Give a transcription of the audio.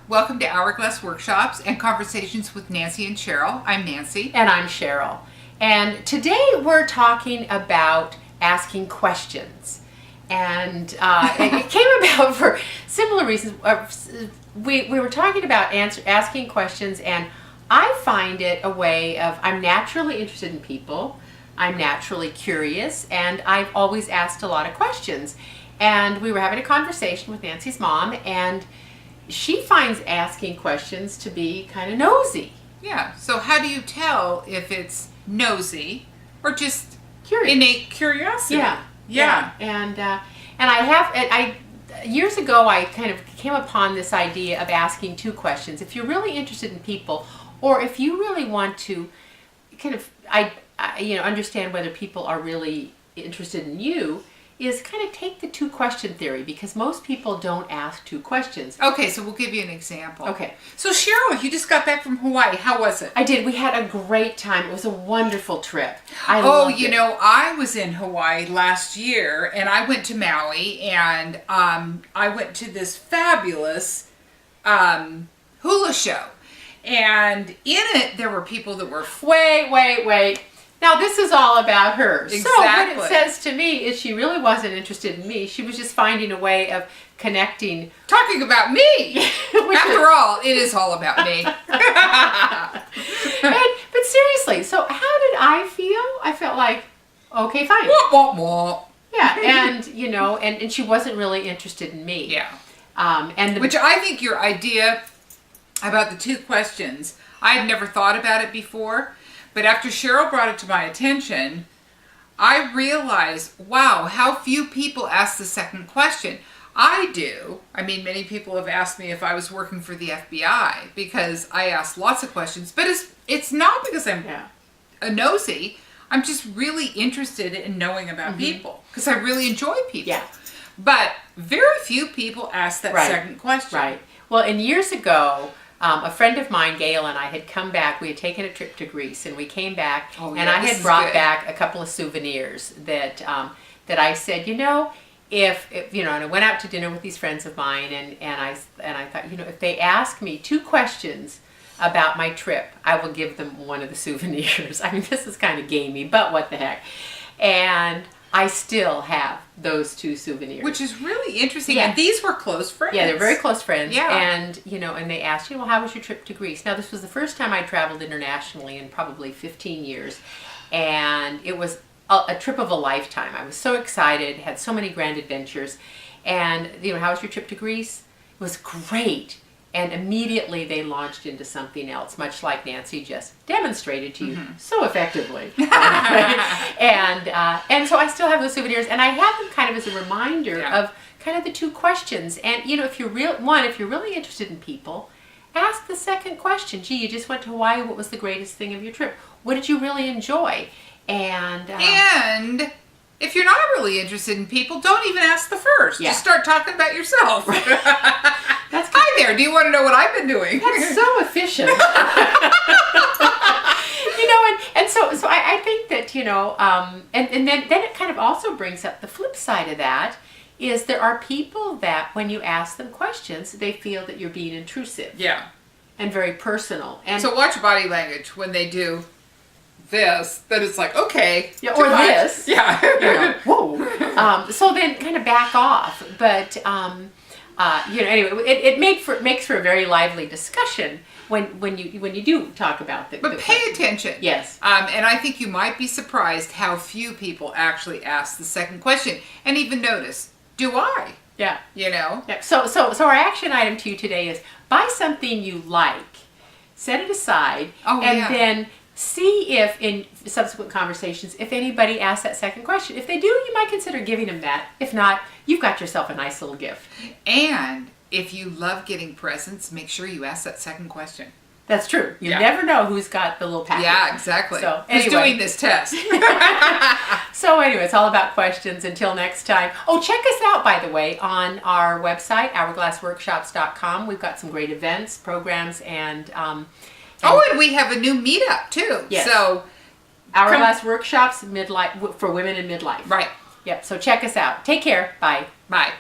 Welcome to Hourglass Workshops and Conversations with Nancy and Cheryl. I'm Nancy. And I'm Cheryl. And today we're talking about asking questions. And it came about for similar reasons. We were talking about asking questions, and I find it a way of, I'm naturally interested in people, I'm naturally curious, and I've always asked a lot of questions. And we were having a conversation with Nancy's mom, and she finds asking questions to be kind of nosy. Yeah, so how do you tell if it's nosy or just Curious. innate curiosity? Yeah. And I years ago I kind of came upon this idea of asking two questions. If you're really interested in people, or if you really want to kind of understand whether people are really interested in you, is kind of take the two question theory, because most people don't ask two questions. Okay, so we'll give you an example. Okay. So Cheryl, you just got back from Hawaii. How was it? I did. We had a great time. It was a wonderful trip. I loved it. I was in Hawaii last year, and I went to Maui, and I went to this fabulous hula show. And in it, there were people that were... Wait. Now, this is all about her. Exactly. So what it says to me is she really wasn't interested in me. She was just finding a way of connecting. Talking about me! After all, it is all about me. But seriously, so how did I feel? I felt like, okay, fine. Wah, wah, wah. Yeah, and she wasn't really interested in me. Yeah. Which I think your idea about the two questions, I had never thought about it before. But after Cheryl brought it to my attention, I realized, wow, how few people ask the second question. I do. I mean, many people have asked me if I was working for the FBI, because I ask lots of questions. But it's not because I'm a nosy. I'm just really interested in knowing about people, because I really enjoy people. Yeah. But very few people ask that second question. Right. Well, and years ago, a friend of mine, Gail, and I had come back. We had taken a trip to Greece, and we came back, and I had brought back a couple of souvenirs that I said, if and I went out to dinner with these friends of mine, and I thought, if they ask me two questions about my trip, I will give them one of the souvenirs. I mean, this is kind of gamey, but what the heck. And I still have those two souvenirs. Which is really interesting. Yeah. And these were close friends. Yeah, they're very close friends. Yeah. And, and they asked, well, how was your trip to Greece? Now, this was the first time I traveled internationally in probably 15 years. And it was a trip of a lifetime. I was so excited, had so many grand adventures. And, how was your trip to Greece? It was great. And immediately they launched into something else, much like Nancy just demonstrated to you so effectively. And so I still have those souvenirs, and I have them kind of as a reminder of kind of the two questions. And if you're really interested in people, ask the second question. Gee, you just went to Hawaii. What was the greatest thing of your trip? What did you really enjoy? And if you're not really interested in people, don't even ask the first. Just start talking about yourself. Hi there, do you want to know what I've been doing? That's so efficient. So I think that, and then it kind of also brings up the flip side of that, is there are people that when you ask them questions, they feel that you're being intrusive. Yeah. And very personal. And so watch body language when they do this, that it's like, okay. Yeah, or this. Yeah. Whoa. So then kind of back off. But, anyway, it makes for a very lively discussion when you do talk about the But pay attention. Yes. And I think you might be surprised how few people actually ask the second question. And even notice, do I? Yeah. Yeah. So our action item to you today is buy something you like, set it aside, then see if in subsequent conversations, if anybody asks that second question. If they do, you might consider giving them that. If not, you've got yourself a nice little gift. And if you love getting presents, make sure you ask that second question. That's true. You never know who's got the little packet. Yeah, exactly. So, who's doing this test? So anyway, it's all about questions. Until next time. Oh, check us out, by the way, on our website, hourglassworkshops.com. We've got some great events, programs, and and we have a new meetup, too. Yes. So, Hourglass Workshops, midlife for women in midlife. Right. Yep. So check us out. Take care. Bye. Bye.